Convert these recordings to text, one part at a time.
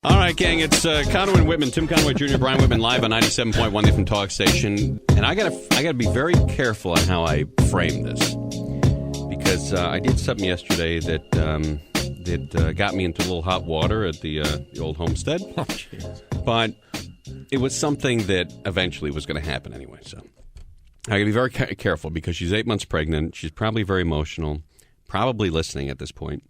All right, gang, it's Conway and Whitman, Tim Conway Jr., Brian Whitman, live on 97.1 the FM Talk Station. And I gotta be very careful on how I frame this, because I did something yesterday that got me into a little hot water at the old homestead. Oh, jeez. But it was something that eventually was going to happen anyway. So I gotta be very careful, because she's 8 months pregnant. She's probably very emotional, probably listening at this point.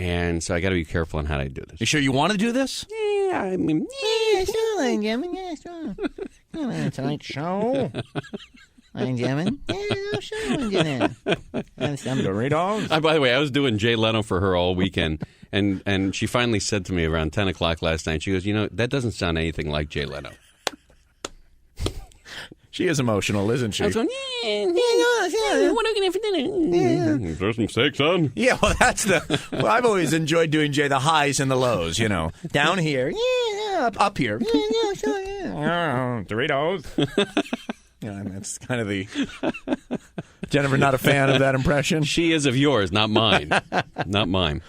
And so I got to be careful on how I do this. You sure you want to do this? Yeah, I mean, Yeah, sure, Jimmy. Yeah, sure. Come on, tonight's show. I'm Jimmy. Yeah, sure, I'm Jimmy. And some Doritos. By the way, I was doing Jay Leno for her all weekend, and she finally said to me around 10 o'clock last night, she goes, that doesn't sound anything like Jay Leno. She is emotional, isn't she? I was going, What are we going to have for dinner? Is there some steak, son? Yeah, well, I've always enjoyed doing Jay, the highs and the lows, Down here, up here. Yeah, sure, yeah. Doritos. And that's kind of the... Jennifer, not a fan of that impression? She is of yours, not mine. Not mine.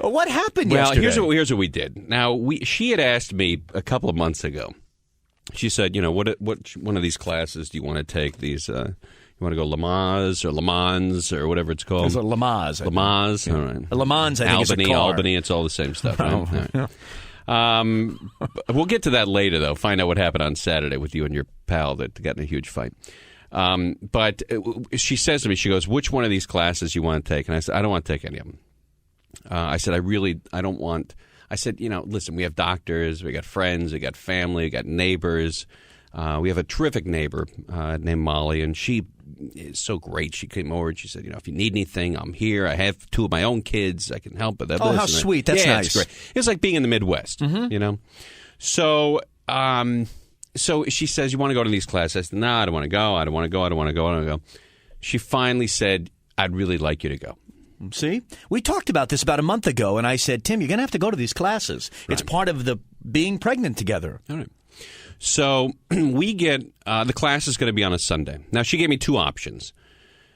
What happened Well, yesterday? here's what we did. Now, she had asked me a couple of months ago. She said, what one of these classes do you want to take? These, you want to go Lamaze or Le Mans or whatever it's called? It's a Lamaze. Lamaze, all right. Le Mans, I think, is a car. Albany, it's all the same stuff. Right? Oh, All right. We'll get to that later, though. Find out what happened on Saturday with you and your pal that got in a huge fight. But she says to me, she goes, which one of these classes you want to take? And I said, I don't want to take any of them. I said, I don't want... I said, listen, we have doctors, we got friends, we got family, we got neighbors. We have a terrific neighbor named Molly, and she is so great. She came over and she said, if you need anything, I'm here. I have two of my own kids. I can help with that. Oh, how sweet. That's nice. It's great. It's like being in the Midwest, So, so she says, you want to go to these classes? I said, no, I don't want to go. I don't want to go. I don't want to go. I don't want to go. She finally said, I'd really like you to go. See? We talked about this about a month ago, and I said, Tim, you're going to have to go to these classes. Right. It's part of the being pregnant together. All right. So we get the class is going to be on a Sunday. Now, she gave me two options.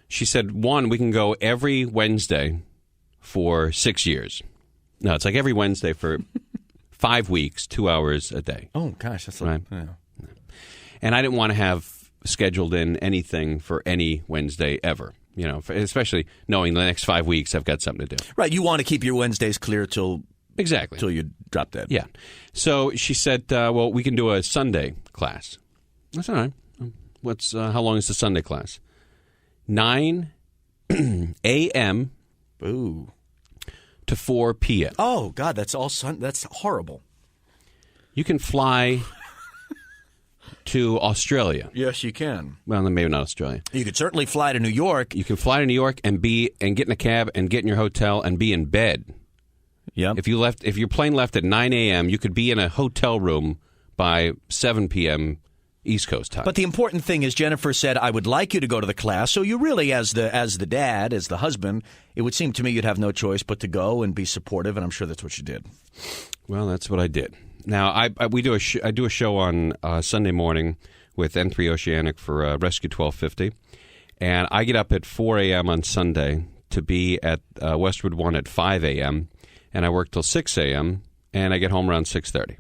She said, one, we can go every Wednesday for 6 years. No, it's like every Wednesday for 5 weeks, 2 hours a day. Oh, gosh. That's right. Yeah. And I didn't want to have scheduled in anything for any Wednesday ever. Especially knowing the next 5 weeks I've got something to do. Right, you want to keep your Wednesdays clear till you drop dead. Yeah. So she said, well, we can do a Sunday class. That's all right. How long is the Sunday class? 9 a.m. Ooh. to 4 p.m. Oh, God, that's horrible. You can fly to Australia. Yes, you can. Well, maybe not Australia. You could certainly fly to New York. You can fly to New York and get in a cab and get in your hotel and be in bed. Yep. If your plane left at 9 a.m., you could be in a hotel room by 7 p.m. East Coast time. But the important thing is, Jennifer said, I would like you to go to the class. So you really, as the dad, as the husband, it would seem to me you'd have no choice but to go and be supportive, and I'm sure that's what you did. Well, that's what I did. Now, I do a show on Sunday morning with N3 Oceanic for Rescue 1250, and I get up at 4 a.m. on Sunday to be at Westwood 1 at 5 a.m., and I work till 6 a.m., and I get home around 6:30.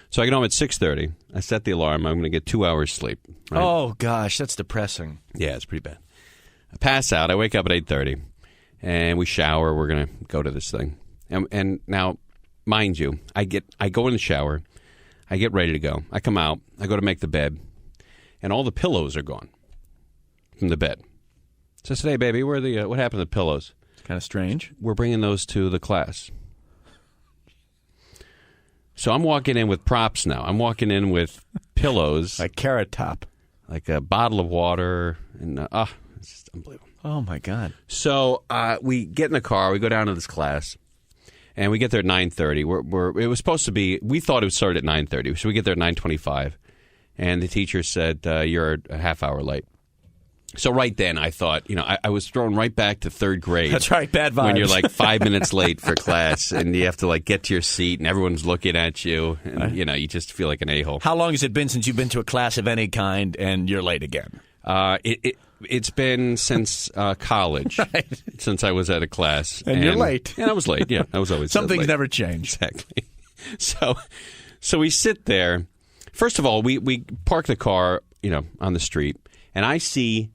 So I get home at 6:30. I set the alarm. I'm going to get 2 hours sleep. Right? Oh, gosh, that's depressing. Yeah, it's pretty bad. I pass out. I wake up at 8:30, and we shower. We're going to go to this thing. And now... mind you, I go in the shower, I get ready to go. I come out, I go to make the bed, and all the pillows are gone from the bed. So I said, hey, baby, what happened to the pillows? It's kind of strange. We're bringing those to the class. So I'm walking in with props now. I'm walking in with pillows. Like Carrot Top. Like a bottle of water. And it's just unbelievable. Oh, my God. So we get in the car, we go down to this class. And we get there at 9:30. It was supposed to be. We thought it would start at 9:30, so we get there at 9:25, and the teacher said you're a half hour late. So right then, I thought, I was thrown right back to third grade. That's right, bad vibes. When you're like 5 minutes late for class, and you have to get to your seat, and everyone's looking at you, and you just feel like an a-hole. How long has it been since you've been to a class of any kind, and you're late again? It's been since college, right. Since I was at a class. And you're late. And I was late, yeah. I was always Some things late. never change. Exactly. So we sit there. First of all, we park the car, on the street, and I see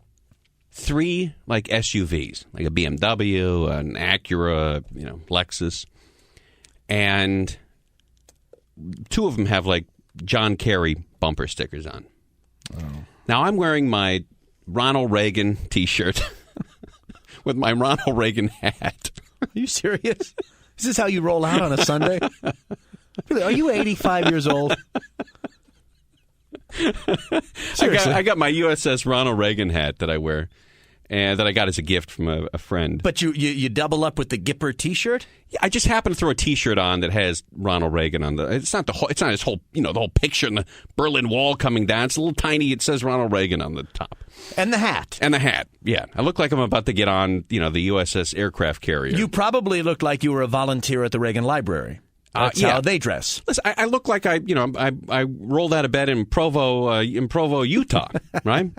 3 like SUVs, like a BMW, an Acura, Lexus, and 2 of them have like John Kerry bumper stickers on. Oh. Now I'm wearing my Ronald Reagan T-shirt with my Ronald Reagan hat. Are you serious? Is this how you roll out on a Sunday? Really, are you 85 years old? I got my USS Ronald Reagan hat that I wear, and that I got as a gift from a friend. But you double up with the Gipper T-shirt? Yeah, I just happen to throw a T-shirt on that has Ronald Reagan on the. It's not his whole the whole picture and the Berlin Wall coming down. It's a little tiny. It says Ronald Reagan on the top. And the hat. Yeah. I look like I'm about to get on the USS aircraft carrier. You probably look like you were a volunteer at the Reagan Library. That's how they dress. Listen, I look like I rolled out of bed in Provo, Utah, right?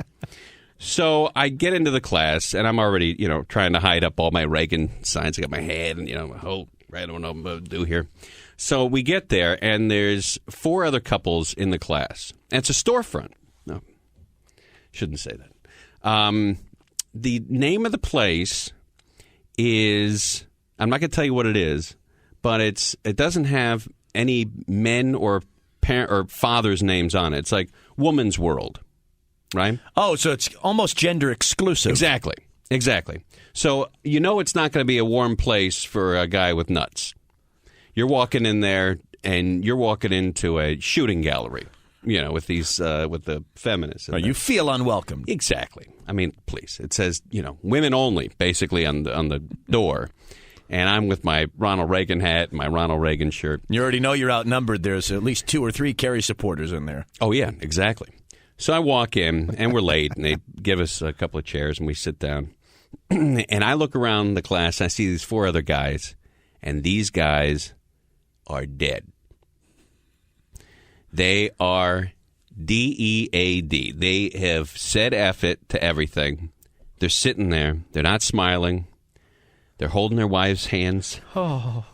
So I get into the class, and I'm already, trying to hide up all my Reagan signs. I got my head and, my whole, I don't know what to do here. So we get there, and there's 4 other couples in the class. And it's a storefront. No, shouldn't say that. The name of the place is, I'm not going to tell you what it is, but it doesn't have any men or parent or fathers' names on it. It's like Woman's World, right? Oh, so it's almost gender exclusive. Exactly. So it's not going to be a warm place for a guy with nuts. You're walking in there, and you're walking into a shooting gallery, with these with the feminists. Right, you feel unwelcome. Exactly. I mean, please. It says women only, basically on the door. And I'm with my Ronald Reagan hat and my Ronald Reagan shirt. You already know you're outnumbered. There's at least 2 or 3 Kerry supporters in there. Oh, yeah, exactly. So I walk in, and we're late, and they give us a couple of chairs, and we sit down. And I look around the class, and I see these 4 other guys, and these guys are dead. They are DEAD. They have said F it to everything. They're sitting there. They're not smiling. They're holding their wives' hands. Oh.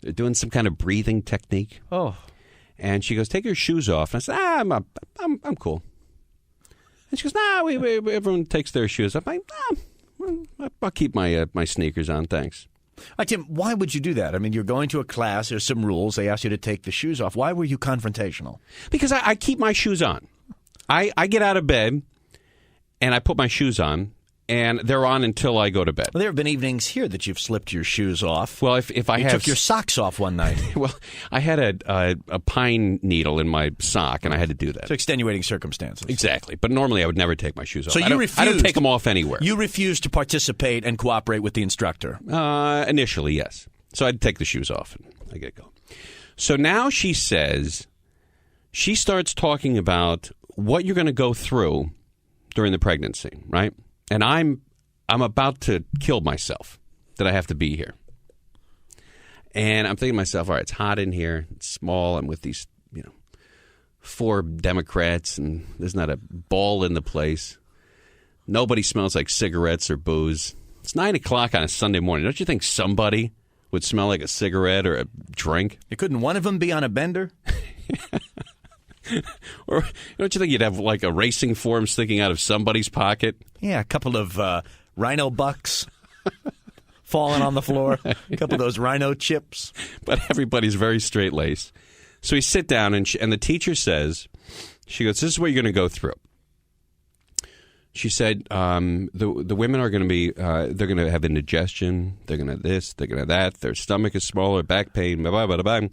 They're doing some kind of breathing technique. Oh. And she goes, "Take your shoes off." And I said, I'm cool. And she goes, "Nah, everyone takes their shoes off." I'll keep my sneakers on, thanks. Tim, why would you do that? I mean, you're going to a class. There's some rules. They ask you to take the shoes off. Why were you confrontational? Because I keep my shoes on. I get out of bed, and I put my shoes on. And they're on until I go to bed. Well, there have been evenings here that you've slipped your shoes off. Well, if I took your socks off one night. Well, I had a pine needle in my sock, and I had to do that. So extenuating circumstances. Exactly. But normally I would never take my shoes off. So you refused. I don't take them off anywhere. You refused to participate and cooperate with the instructor. Initially, yes. So I'd take the shoes off, and I get going. So now she starts talking about what you're going to go through during the pregnancy, right? And I'm about to kill myself that I have to be here. And I'm thinking to myself, all right, it's hot in here. It's small. I'm with these, 4 Democrats, and there's not a ball in the place. Nobody smells like cigarettes or booze. It's 9 o'clock on a Sunday morning. Don't you think somebody would smell like a cigarette or a drink? Couldn't one of them be on a bender? Or don't you think you'd have like a racing form sticking out of somebody's pocket? Yeah, a couple of rhino bucks falling on the floor, a couple of those rhino chips. But everybody's very straight-laced. So we sit down, and the teacher says, she goes, "This is what you're going to go through." She said, the women are going to be, they're going to have indigestion, they're going to this, they're going to that, their stomach is smaller, back pain, blah, blah, blah, blah.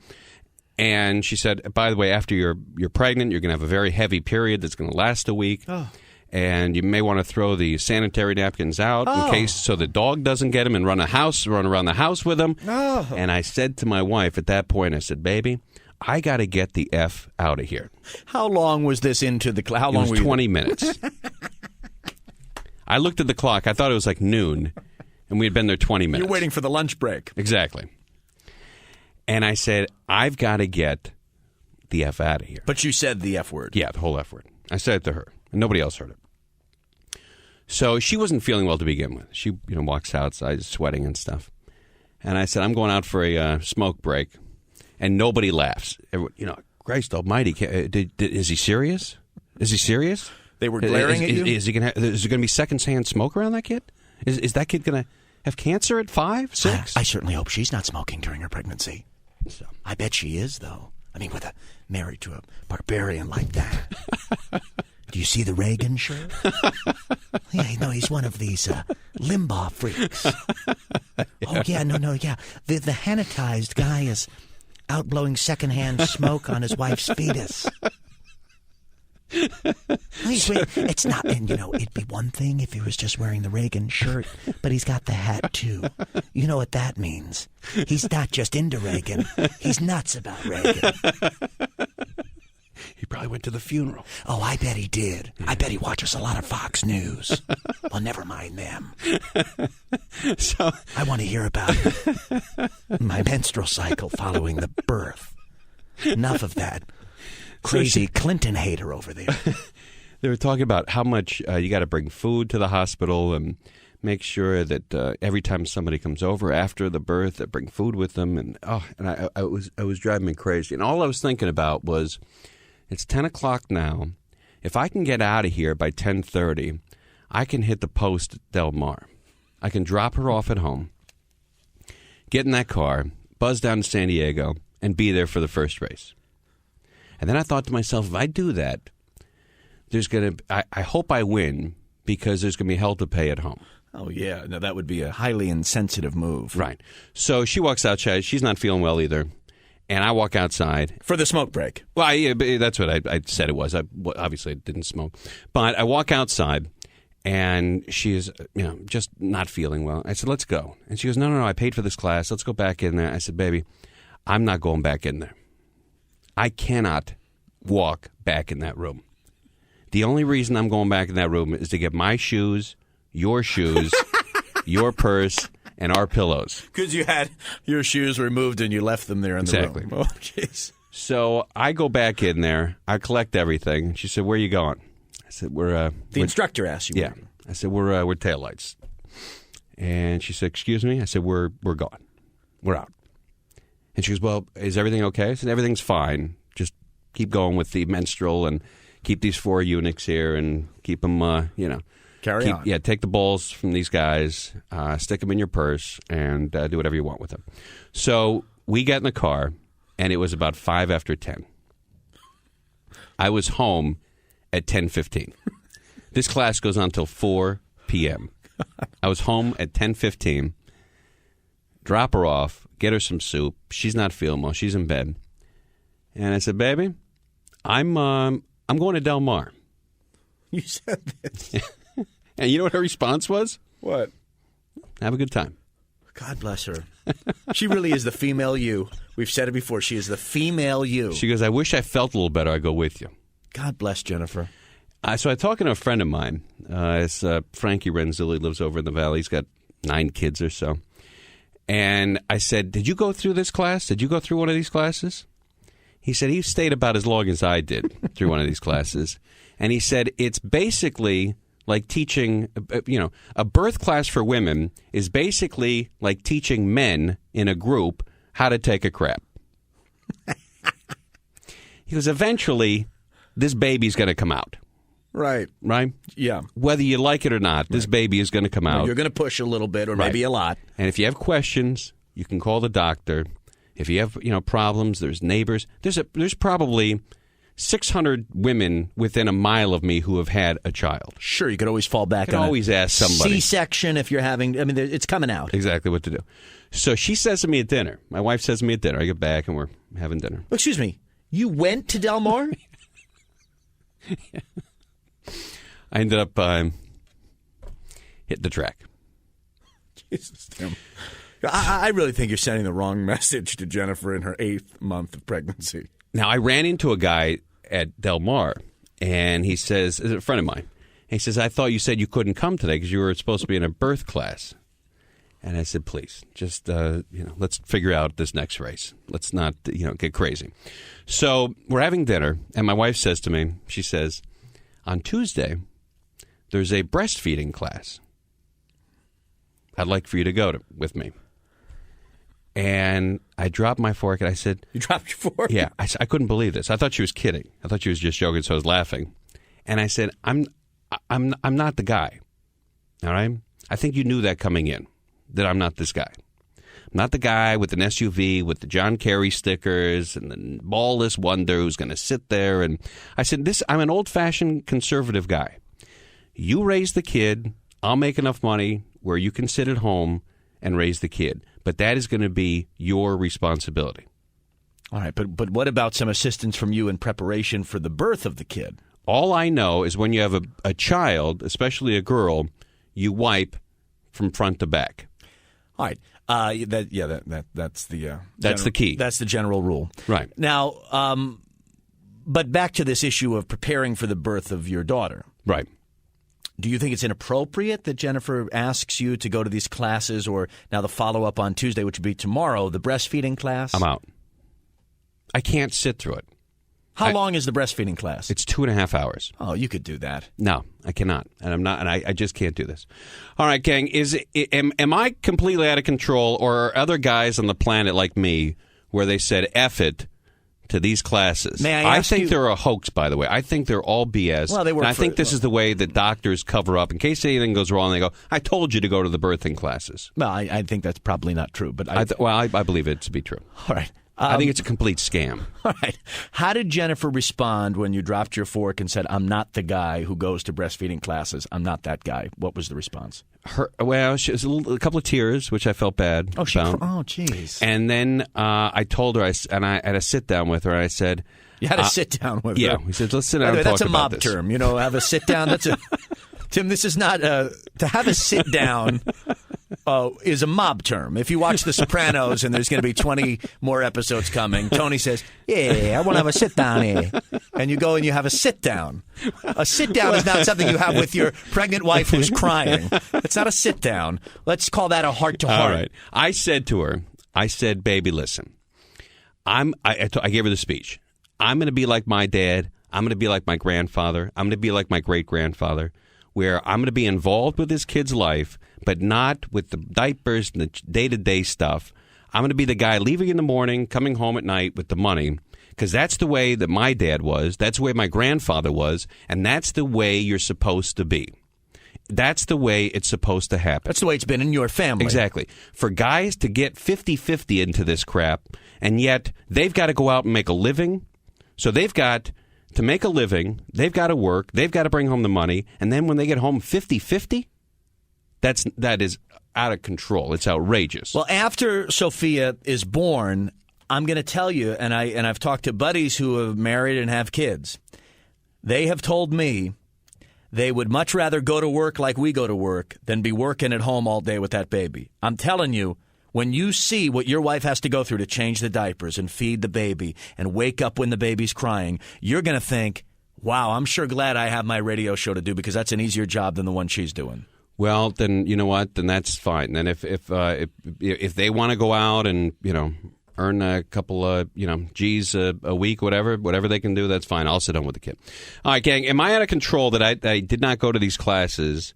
And she said, by the way, after you're pregnant, you're going to have a very heavy period that's going to last a week. Oh. And you may want to throw the sanitary napkins out in case so the dog doesn't get them and run around the house with them. Oh. And I said to my wife at that point, I said, "Baby, I got to get the F out of here." How long was this into the class? How long were you? 20 minutes. I looked at the clock. I thought it was like noon, and we had been there 20 minutes. You're waiting for the lunch break. Exactly. And I said, "I've got to get the F out of here." But you said the F word. Yeah, the whole F word. I said it to her, and nobody else heard it. So she wasn't feeling well to begin with. She walks outside sweating and stuff. And I said, "I'm going out for a smoke break." and nobody laughs. Everyone, Christ Almighty, is he serious? Is he serious? They were glaring at you? Is there going to be secondhand smoke around that kid? Is that kid going to have cancer at 5, 6? I certainly hope she's not smoking during her pregnancy. So. I bet she is, though. I mean, married to a barbarian like that. Do you see the Reagan shirt? Yeah, no, he's one of these Limbaugh freaks. Oh, yeah, no, yeah. The Hanatized guy is out blowing secondhand smoke on his wife's fetus. It's not, and it'd be one thing if he was just wearing the Reagan shirt, but he's got the hat too. You know what that means? He's not just into Reagan, he's nuts about Reagan. He probably went to the funeral. Oh, I bet he did. I bet he watches a lot of Fox News. Well, never mind them. So I want to hear about my menstrual cycle following the birth. Enough of that. Crazy Clinton hater over there. They were talking about how much you got to bring food to the hospital and make sure that every time somebody comes over after the birth, they bring food with them. And I was driving me crazy. And all I was thinking about was, it's 10 o'clock now. If I can get out of here by 10:30, I can hit the post at Del Mar. I can drop her off at home, get in that car, buzz down to San Diego, and be there for the first race. And then I thought to myself, if I do that, I hope I win, because there's going to be hell to pay at home. Oh, yeah. No, that would be a highly insensitive move. Right. So she walks outside. She's not feeling well either. And I walk outside. For the smoke break. Well, yeah, that's what I said it was. Obviously, I didn't smoke. But I walk outside, and she is just not feeling well. I said, let's go. And she goes, no, I paid for this class. Let's go back in there. I said, baby, I'm not going back in there. I cannot walk back in that room. The only reason I'm going back in that room is to get my shoes, your purse, and our pillows. Because you had your shoes removed and you left them there in the room. Oh, jeez. So I go back in there. I collect everything. She said, where are you going? I said, we're... the instructor asked you. Yeah. I said, we're taillights. And she said, excuse me? I said, we're gone. We're out. And she goes, well, is everything okay? I said, everything's fine. Just keep going with the menstrual and keep these 4 eunuchs here and keep them, Carry on. Yeah, take the balls from these guys, stick them in your purse, and do whatever you want with them. So we got in the car, and it was about 5 after 10. I was home at 10:15. This class goes on till 4 p.m. I was home at 10:15. Drop her off, get her some soup. She's not feeling well. She's in bed. And I said, baby, I'm going to Del Mar. You said this. And you know what her response was? What? Have a good time. God bless her. She really is the female you. We've said it before. She is the female you. She goes, I wish I felt a little better. I'd go with you. God bless Jennifer. So I talking to a friend of mine. It's Frankie Renzilli, lives over in the Valley. He's got 9 kids or so. And I said, did you go through this class? Did you go through one of these classes? He said he stayed about as long as I did through one of these classes. And he said it's basically like teaching, a birth class for women is basically like teaching men in a group how to take a crap. He goes, eventually, this baby's going to come out. Right. Right? Yeah. Whether you like it or not, this baby is going to come out. You're going to push a little bit or maybe a lot. And if you have questions, you can call the doctor. If you have, problems, there's neighbors. There's probably 600 women within a mile of me who have had a child. Sure, you could always fall back on always ask somebody. C-section if you're having, it's coming out. Exactly what to do. So she says to me at dinner, my wife says to me at dinner, I get back and we're having dinner. Excuse me, you went to Del Mar? Yeah. I ended up hitting the track. Jesus, Tim. I really think you're sending the wrong message to Jennifer in her 8th month of pregnancy. Now, I ran into a guy at Del Mar, and he says, a friend of mine, he says, I thought you said you couldn't come today because you were supposed to be in a birth class. And I said, please, just, let's figure out this next race. Let's not, get crazy. So we're having dinner, and my wife says to me, she says, on Tuesday, there's a breastfeeding class. I'd like for you to go with me. And I dropped my fork, and I said... You dropped your fork? Yeah. I couldn't believe this. I thought she was kidding. I thought she was just joking, so I was laughing. And I said, I'm not the guy. All right? I think you knew that coming in, that I'm not this guy. I'm not the guy with an SUV with the John Kerry stickers and the ballless wonder who's going to sit there. And I said, I'm an old-fashioned conservative guy. You raise the kid. I'll make enough money where you can sit at home and raise the kid. But that is going to be your responsibility. All right, but what about some assistance from you in preparation for the birth of the kid? All I know is when you have a child, especially a girl, you wipe from front to back. All right. That's the key. That's the general rule. Right. Now, but back to this issue of preparing for the birth of your daughter. Right. Do you think it's inappropriate that Jennifer asks you to go to these classes, or now the follow-up on Tuesday, which would be tomorrow, the breastfeeding class? I'm out. I can't sit through it. How long is the breastfeeding class? It's 2.5 hours. Oh, you could do that. No, I cannot, and I'm not, and I just can't do this. All right, gang, am I completely out of control, or are other guys on the planet like me where they said F it to these classes? May I ask think you, they're a hoax, by the way. I think they're all BS. Well, they were. And I think this is the way that doctors cover up in case anything goes wrong. They go, "I told you to go to the birthing classes." Well, I think that's probably not true, but I believe it to be true. All right. I think it's a complete scam. All right. How did Jennifer respond when you dropped your fork and said, "I'm not the guy who goes to breastfeeding classes. I'm not that guy"? What was the response? She was a couple of tears, which I felt bad about. Oh, jeez. And then I told her, and I had a sit down with her, and I said... You had a sit down with her? Yeah. We said, let's sit down and talk about this. That's a mob term. You know, have a sit down. Tim, this is not... to have a sit down... is a mob term. If you watch The Sopranos and there's going to be 20 more episodes coming, Tony says, "Yeah, I want to have a sit down here." And you go and you have a sit down. A sit down is not something you have with your pregnant wife who's crying. It's not a sit down. Let's call that a heart to heart. All right. I said to her, "Baby, listen. I gave her the speech. I'm going to be like my dad. I'm going to be like my grandfather. I'm going to be like my great-grandfather, where I'm going to be involved with this kid's life, but not with the diapers and the day-to-day stuff. I'm going to be the guy leaving in the morning, coming home at night with the money, because that's the way that my dad was. That's the way my grandfather was, and that's the way you're supposed to be. That's the way it's supposed to happen." That's the way it's been in your family. Exactly. For guys to get 50-50 into this crap, and yet they've got to go out and make a living. So they've got to make a living, they've got to work, they've got to bring home the money, and then when they get home 50-50, that is out of control. It's outrageous. Well, after Sophia is born, I'm going to tell you, and I've talked to buddies who have married and have kids. They have told me they would much rather go to work like we go to work than be working at home all day with that baby. I'm telling you, when you see what your wife has to go through to change the diapers and feed the baby and wake up when the baby's crying, you're going to think, wow, I'm sure glad I have my radio show to do because that's an easier job than the one she's doing. Well, then you know what? Then that's fine. Then if they want to go out and earn a couple of G's a week, whatever they can do, that's fine. I'll sit home with the kid. All right, gang. Am I out of control that I did not go to these classes?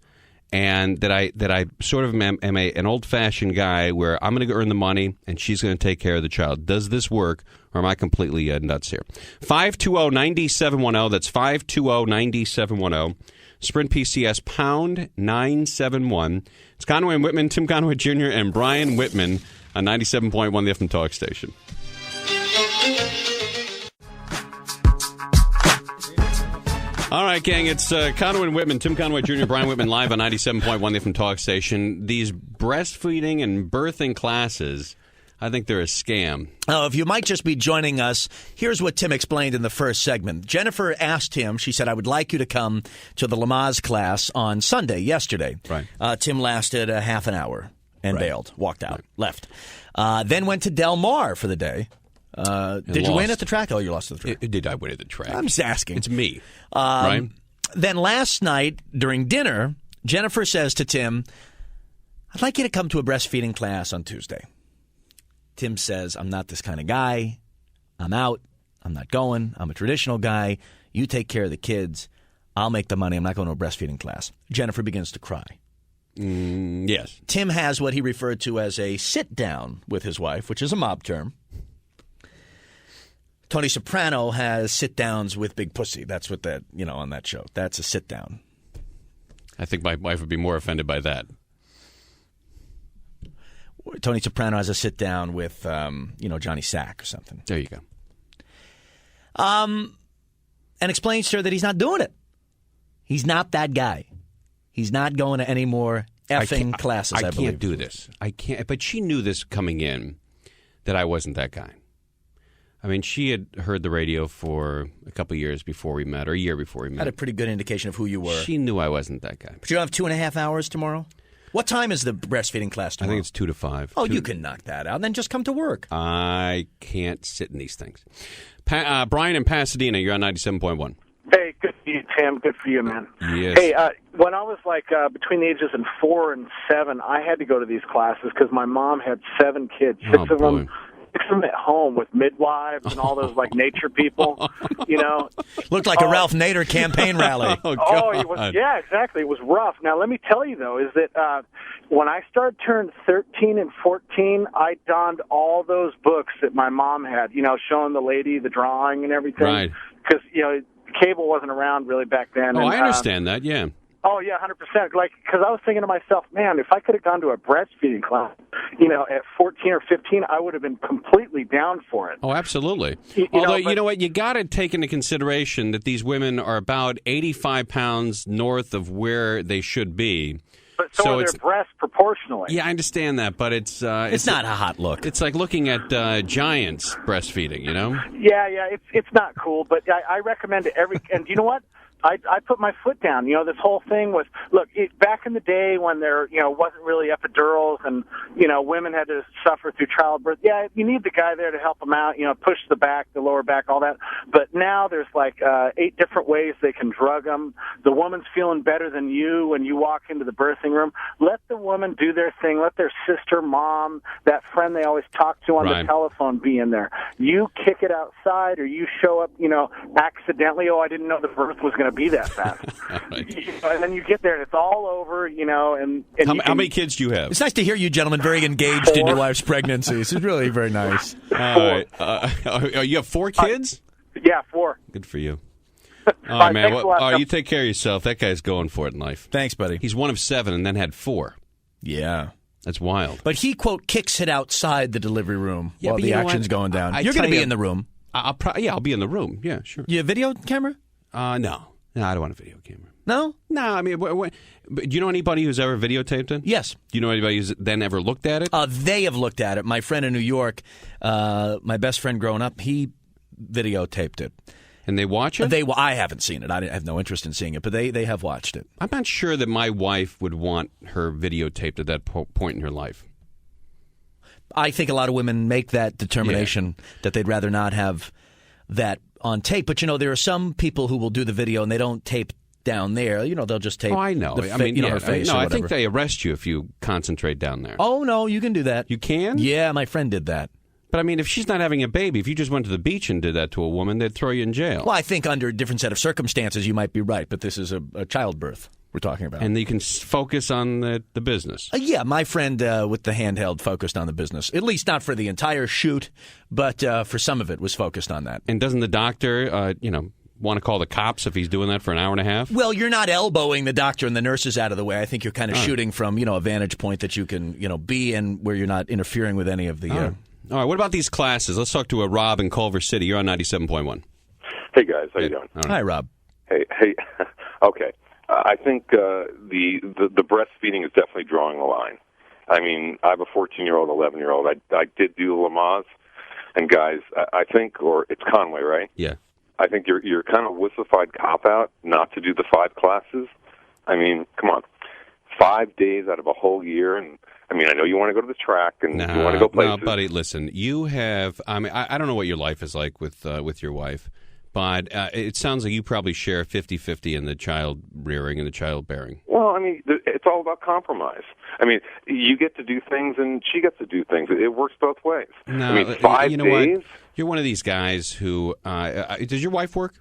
And that I sort of am an old-fashioned guy where I'm going to earn the money and she's going to take care of the child. Does this work, or am I completely nuts here? 520-9710. That's 520-9710. Sprint PCS pound 971. It's Conway and Whitman, Tim Conway Jr. and Brian Whitman on 97.1 the FM Talk Station. All right, gang, it's Conway and Whitman, Tim Conway Jr., Brian Whitman, live on 97.1 from Talk Station. These breastfeeding and birthing classes, I think they're a scam. Oh, if you might just be joining us, here's what Tim explained in the first segment. Jennifer asked him, she said, "I would like you to come to the Lamaze class on Sunday, yesterday." Right. Tim lasted a half an hour and bailed, walked out, left. Then went to Del Mar for the day. Did you win at the track? Oh, you lost at the track. Did I win at the track? I'm just asking. It's me, right? Then last night during dinner, Jennifer says to Tim, "I'd like you to come to a breastfeeding class on Tuesday." Tim says, "I'm not this kind of guy. I'm out. I'm not going. I'm a traditional guy. You take care of the kids. I'll make the money. I'm not going to a breastfeeding class." Jennifer begins to cry. Yes. Tim has what he referred to as a sit-down with his wife, which is a mob term. Tony Soprano has sit-downs with Big Pussy. That's what that, on that show. That's a sit-down. I think my wife would be more offended by that. Tony Soprano has a sit-down with, Johnny Sack or something. There you go. And explains to her that he's not doing it. He's not that guy. He's not going to any more effing classes, I believe. I can't do this. I can't. But she knew this coming in, that I wasn't that guy. I mean, she had heard the radio for a couple of years before we met, or a year before we met. Had a pretty good indication of who you were. She knew I wasn't that guy. But you have 2.5 hours tomorrow? What time is the breastfeeding class tomorrow? I think it's 2 to 5. Oh, you can knock that out. Then just come to work. I can't sit in these things. Brian in Pasadena, you're on 97.1. Hey, good for you, Tim. Good for you, man. Yes. Hey, when I was between the ages of 4 and 7, I had to go to these classes because my mom had 7 kids, 6 of them. 6 of them at home with midwives and all those nature people, Looked like a Ralph Nader campaign rally. It was, yeah, exactly. It was rough. Now, let me tell you, though, is that when I started turning 13 and 14, I donned all those books that my mom had, showing the lady, the drawing and everything. Right. Because, cable wasn't around really back then. Oh, I understand that, yeah. Oh, yeah, 100%. Because I was thinking to myself, man, if I could have gone to a breastfeeding class, at 14 or 15, I would have been completely down for it. Oh, absolutely. Although, you know what? You got to take into consideration that these women are about 85 pounds north of where they should be. But so are their breasts proportionally. Yeah, I understand that, but it's not a hot look. It's like looking at giants breastfeeding, Yeah, it's not cool, but I recommend it and you know what? I put my foot down. This whole thing was, back in the day when there, wasn't really epidurals and, women had to suffer through childbirth. Yeah, you need the guy there to help them out, push the back, the lower back, all that. But now there's 8 different ways they can drug them. The woman's feeling better than you when you walk into the birthing room. Let the woman do their thing. Let their sister, mom, that friend they always talk to on the telephone be in there. You kick it outside or you show up, accidentally, I didn't know the birth was going to be that fast. Right. And then you get there and it's all over, and how many kids do you have? It's nice to hear you gentlemen very engaged in your wife's pregnancies. It's really very nice. You have 4 kids? Yeah, 4. Good for you. All right, man. You take care of yourself. That guy's going for it in life. Thanks, buddy. He's one of 7 and then had 4. Yeah. That's wild. But he, quote, kicks it outside the delivery room while the action's going down. You're going to be in the room. I'll be in the room. Yeah, sure. You have video camera? No. No, I don't want a video camera. No? No, I mean, do you know anybody who's ever videotaped it? Yes. Do you know anybody who's then ever looked at it? They have looked at it. My friend in New York, my best friend growing up, he videotaped it. And they watch it? I haven't seen it. I have no interest in seeing it, but they have watched it. I'm not sure that my wife would want her videotaped at that point in her life. I think a lot of women make that determination that they'd rather not have that on tape. But, there are some people who will do the video and they don't tape down there. They'll just tape her face or whatever. I think they arrest you if you concentrate down there. Oh, no, you can do that. You can? Yeah, my friend did that. But, I mean, if she's not having a baby, if you just went to the beach and did that to a woman, they'd throw you in jail. Well, I think under a different set of circumstances, you might be right. But this is a childbirth we're talking about. And you can focus on the business. Yeah, my friend with the handheld focused on the business. At least not for the entire shoot, but for some of it was focused on that. And doesn't the doctor, want to call the cops if he's doing that for an hour and a half? Well, you're not elbowing the doctor and the nurses out of the way. I think you're kind of shooting from, a vantage point that you can, be in where you're not interfering with any of the... All right, what about these classes? Let's talk to Rob in Culver City. You're on 97.1. Hey, guys. How you doing? Right. Hi, Rob. Hey. Okay. I think the breastfeeding is definitely drawing a line. I mean, I have a 14-year-old, 11-year-old. I did do Lamaze, and guys, I think, or it's Conway, right? Yeah. I think you're kind of wussified cop-out not to do the 5 classes. I mean, come on. 5 days out of a whole year, and I mean, I know you want to go to the track and you want to go places. No, buddy, listen, you have, I mean, I don't know what your life is like with your wife, but it sounds like you probably share 50-50 in the child rearing and the child bearing. Well, I mean, it's all about compromise. I mean, you get to do things and she gets to do things. It works both ways. No, I mean, 5 you know days? what? You're one of these guys who, does your wife work?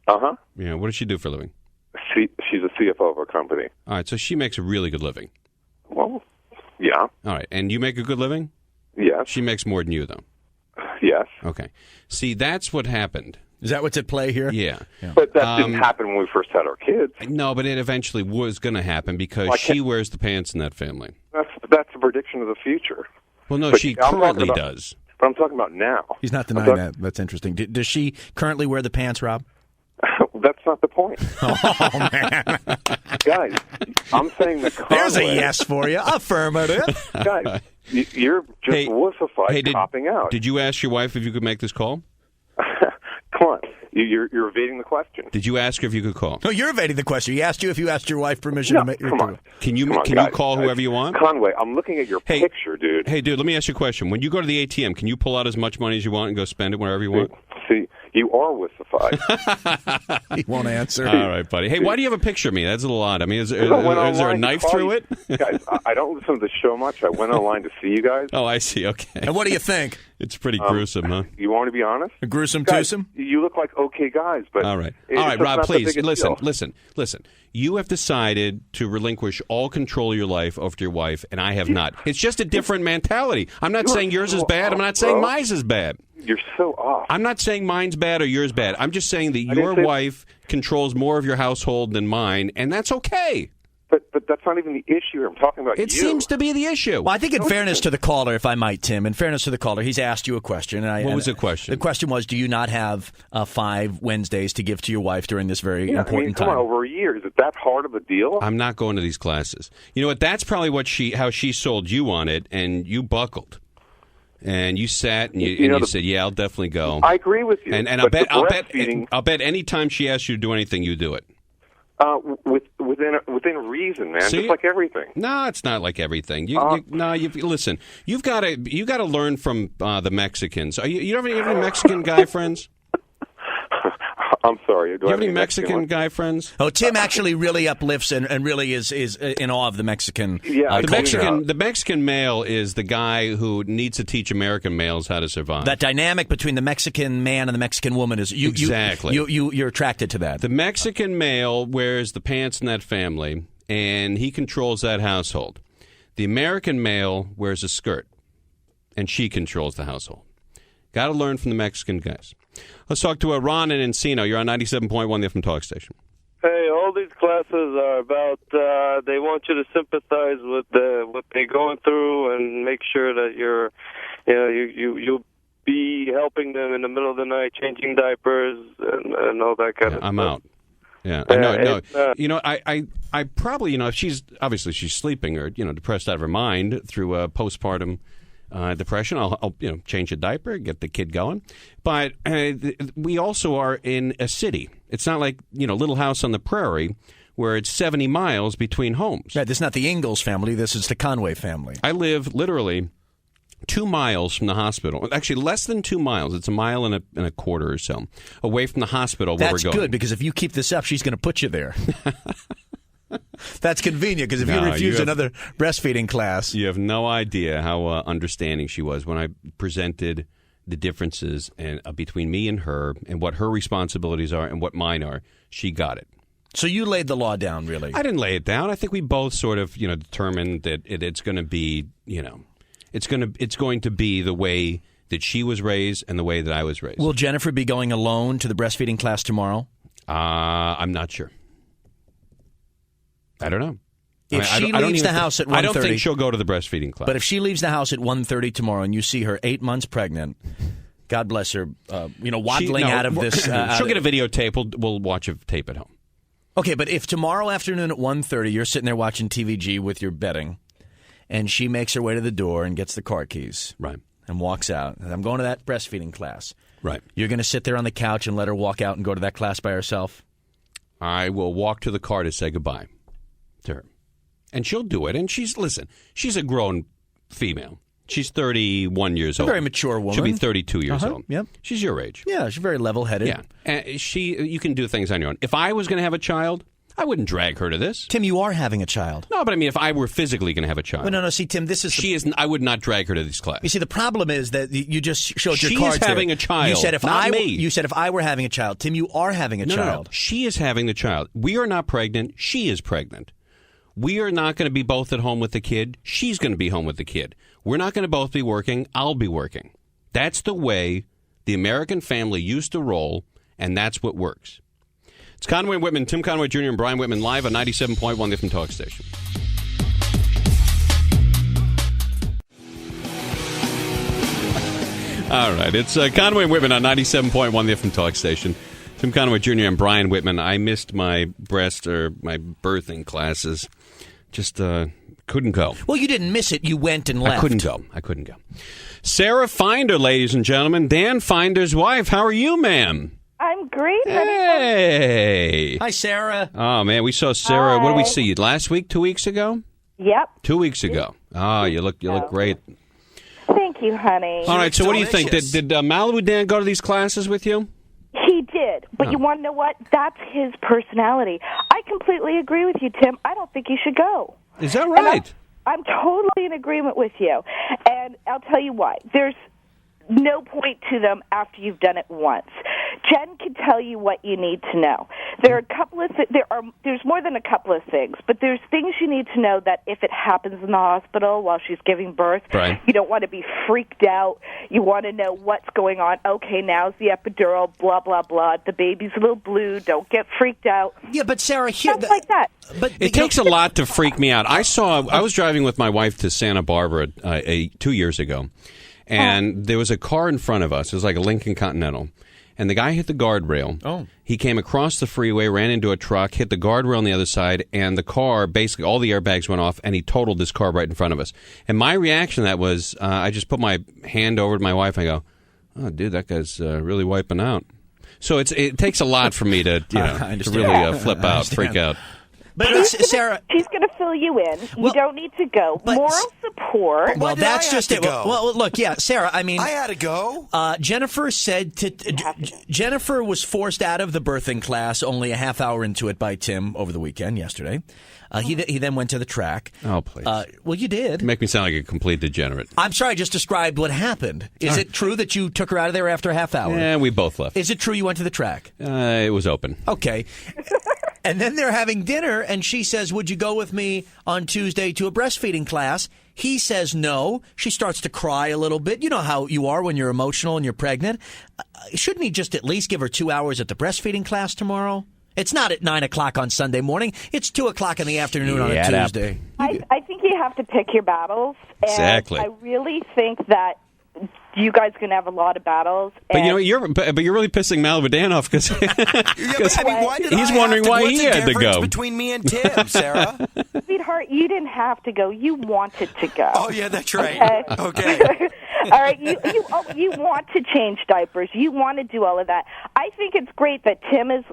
Uh-huh. Yeah, what does she do for a living? She's a CFO of a company. All right, so she makes a really good living. Well, yeah. All right. And you make a good living? Yes. She makes more than you, though. Yes. Okay. See, that's what happened. Is that what's at play here? Yeah. But that didn't happen when we first had our kids. No, but it eventually was going to happen because she wears the pants in that family. That's a prediction of the future. Well, no, But she I'm talking currently about- does. But I'm talking about now. He's not denying that. That's interesting. Does she currently wear the pants, Rob? That's not the point. Oh, man. Guys, I'm saying that Conway... There's a yes for you. Affirmative. Guys, you're just wussified copping out. Did you ask your wife if you could make this call? Come on. You're evading the question. Did you ask her if you could call? No, you're evading the question. He asked you if you asked your wife permission to make your come on. Can you Guys, call whoever you want? Conway, I'm looking at your picture, dude. Hey, dude, let me ask you a question. When you go to the ATM, can you pull out as much money as you want and go spend it wherever you want? See, you are wussified. He won't answer. All right, buddy. Hey, why do you have a picture of me? That's a little odd. I mean, is there a knife through it? Guys, I don't listen to the show much. I went online to see you guys. Oh, I see. Okay. And what do you think? It's pretty gruesome, huh? You want to be honest? A gruesome Guys, twosome? you look like okay guys, but... All right. it's All right, just Rob, not the please, biggest deal. listen. You have decided to relinquish all control of your life over to your wife, and I have not. It's just a different mentality. I'm not saying yours is bad. I'm not saying mine is bad. You're so off. I'm not saying mine's bad or yours bad. I'm just saying that your wife controls more of your household than mine, and that's okay. But that's not even the issue. I'm talking about It you. seems to be the issue. Well, I think in fairness to the caller, if I might, Tim, in fairness to the caller, he's asked you a question. What was the question? The question was, do you not have 5 Wednesdays to give to your wife during this very important come time? on, over a year. Is it that hard of a deal? I'm not going to these classes. You know what? That's probably how she sold you on it, and you buckled. And you sat and you said, "Yeah, I'll definitely go." I agree with you. And but I'll bet any time she asks you to do anything, you do it. Within reason, man. See? Just like everything. No, it's not like everything. Listen. You've got to learn from the Mexicans. You don't have any Mexican guy friends? I'm sorry. Do you have any Mexican guy friends? Oh, Tim actually really uplifts and really is in awe of the Mexican. Yeah, the Mexican male is the guy who needs to teach American males how to survive. That dynamic between the Mexican man and the Mexican woman is exactly. You're attracted to that. The Mexican male wears the pants in that family, and he controls that household. The American male wears a skirt, and she controls the household. Got to learn from the Mexican guys. Let's talk to Ron in Encino. You're on 97.1, the FM Talk Station. Hey, all these classes are about, they want you to sympathize with what they're going through and make sure that you'll be helping them in the middle of the night, changing diapers and all that kind of stuff. I'm out. Yeah, I know. No. I probably, if she's sleeping or, depressed out of her mind through postpartum depression, I'll change a diaper, get the kid going. But we also are in a city. It's not like, Little House on the Prairie where it's 70 miles between homes. Right, this is not the Ingalls family. This is the Conway family. I live literally 2 miles from the hospital. Actually, less than 2 miles. It's a mile and a quarter or so away from the hospital where we're going. That's good, because if you keep this up, she's going to put you there. That's convenient, because if you refuse another breastfeeding class. You have no idea how understanding she was when I presented the differences between me and her and what her responsibilities are and what mine are. She got it. So you laid the law down, really? I didn't lay it down. I think we both sort of, determined that it's going to be, it's going to be the way that she was raised and the way that I was raised. Will Jennifer be going alone to the breastfeeding class tomorrow? I'm not sure. I don't know. If she leaves the house at 1:30... I don't think she'll go to the breastfeeding class. But if she leaves the house at 1:30 tomorrow and you see her 8 months pregnant, God bless her, waddling out of this... she'll get a videotape. We'll watch a tape at home. Okay, but if tomorrow afternoon at 1:30 you're sitting there watching TVG with your bedding, and she makes her way to the door and gets the car keys... Right. And walks out, and I'm going to that breastfeeding class. Right. You're going to sit there on the couch and let her walk out and go to that class by herself? I will walk to the car to say goodbye to her. And she'll do it. And she's a grown female. She's 31 years old. A very mature woman. She'll be 32 years old. Yep. She's your age. Yeah, she's very level-headed. Yeah. And you can do things on your own. If I was going to have a child, I wouldn't drag her to this. Tim, you are having a child. No, but I mean, if I were physically going to have a child. Well, no, see, Tim, this is... I would not drag her to this class. You see, the problem is that you just showed your cards. She's having a child, you said if not me. You said if I were having a child. Tim, you are having a child. No. She is having the child. We are not pregnant. She is pregnant. We are not going to be both at home with the kid. She's going to be home with the kid. We're not going to both be working. I'll be working. That's the way the American family used to roll, and that's what works. It's Conway and Whitman, Tim Conway Jr. and Brian Whitman live on 97.1 the FM Talk Station. All right, it's Conway and Whitman on 97.1 the FM Talk Station. Tim Conway Jr. and Brian Whitman. I missed my my birthing classes. Just couldn't go. Well, you didn't miss it. You went and left. I couldn't go. Sarah Finder, ladies and gentlemen. Dan Finder's wife. How are you, ma'am? I'm great. Hey. Hi, Sarah. Oh, man, we saw Sarah. Hi. What did we see you last week, 2 weeks ago? Yep. 2 weeks ago. Oh, you look great. Thank you, honey. All right, so what do you think? delicious. Did Malibu Dan go to these classes with you? He did, but you want to know what? That's his personality. I completely agree with you, Tim. I don't think you should go. Is that right? I'm totally in agreement with you. And I'll tell you why. There's no point to them after you've done it once. Jen can tell you what you need to know. There are a couple of there's more than a couple of things, but there's things you need to know that if it happens in the hospital while she's giving birth, right. You don't want to be freaked out. You want to know what's going on. Okay, now's the epidural, blah, blah, blah. The baby's a little blue. Don't get freaked out. Yeah, but Sarah, here... Stuff like that. But It takes a lot to freak me out. I was driving with my wife to Santa Barbara 2 years ago, and there was a car in front of us. It was like a Lincoln Continental. And the guy hit the guardrail. Oh. He came across the freeway, ran into a truck, hit the guardrail on the other side, and the car, basically all the airbags went off, and he totaled this car right in front of us. And my reaction to that was, I just put my hand over to my wife, and I go, oh, dude, that guy's really wiping out. So it takes a lot for me to, to really flip out, freak out. But Sarah... She's going to fill you in. You don't need to go. Moral support. Well, that's just it. Well, look, yeah, Sarah, I mean... I had to go. Jennifer said Jennifer was forced out of the birthing class only a half hour into it by Tim over the weekend, yesterday. He then went to the track. Oh, please. Well, you did. You make me sound like a complete degenerate. I'm sorry, I just described what happened. Is it true that you took her out of there after a half hour? Yeah, we both left. Is it true you went to the track? It was open. Okay. And then they're having dinner, and she says, would you go with me on Tuesday to a breastfeeding class? He says no. She starts to cry a little bit. You know how you are when you're emotional and you're pregnant. Shouldn't he just at least give her 2 hours at the breastfeeding class tomorrow? It's not at 9 o'clock on Sunday morning. It's 2 o'clock in the afternoon on a Tuesday. I think you have to pick your battles. And Exactly. I really think that you guys are going to have a lot of battles. But you know, you're really pissing Malibu Dan off because he's wondering why he had to go. Between me and Tim, Sarah. Sweetheart, you didn't have to go. You wanted to go. Oh yeah, that's right. Okay. All right, you want to change diapers. You want to do all of that. I think it's great that Tim is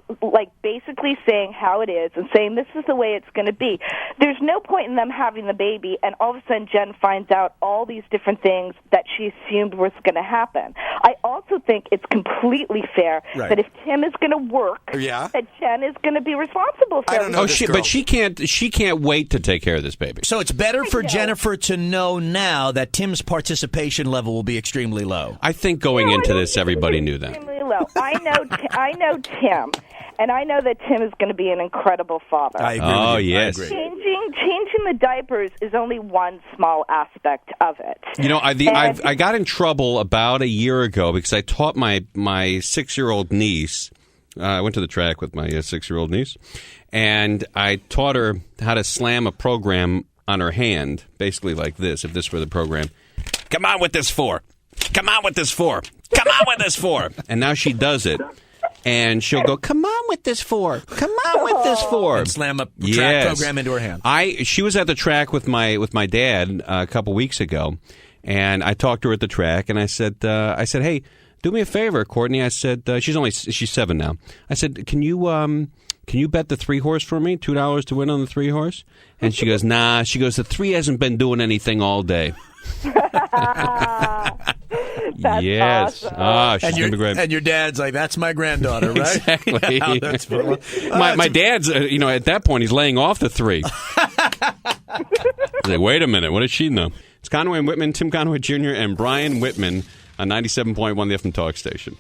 basically saying how it is and saying this is the way it's going to be. There's no point in them having the baby and all of a sudden Jen finds out all these different things that she assumed was going to happen. I also think it's completely fair that if Tim is going to work, that Jen is going to be responsible for everything. But she can't wait to take care of this baby. So it's better for Jennifer to know now that Tim's participation level will be extremely low. I think going into this, everybody knew that. Extremely low. I know Tim, and I know that Tim is going to be an incredible father. I agree. Oh, yes. Changing the diapers is only one small aspect of it. You know, I got in trouble about a year ago because I taught my 6-year-old niece. I went to the track with my 6-year-old niece, and I taught her how to slam a program on her hand, basically like this, if this were the program. Come on with this 4. Come on with this 4. Come on with this 4. And now she does it. And she'll go, come on with this 4. Come on with this 4. And slam a track program into her hand. She was at the track with my dad a couple weeks ago, and I talked to her at the track, and I said, hey, do me a favor, Courtney. I said, she's 7 now. I said, can you bet the 3-horse for me? $2 to win on the 3-horse? And she goes, nah. She goes, the 3 hasn't been doing anything all day. That's yes. awesome. She's going to be great. And your dad's like, that's my granddaughter, right? Exactly. Yeah, that's my dad's, at that point, he's laying off the 3. He's like, wait a minute. What does she know? It's Conway and Whitman, Tim Conway Jr. and Brian Whitman on 97.1 the FM Talk Station.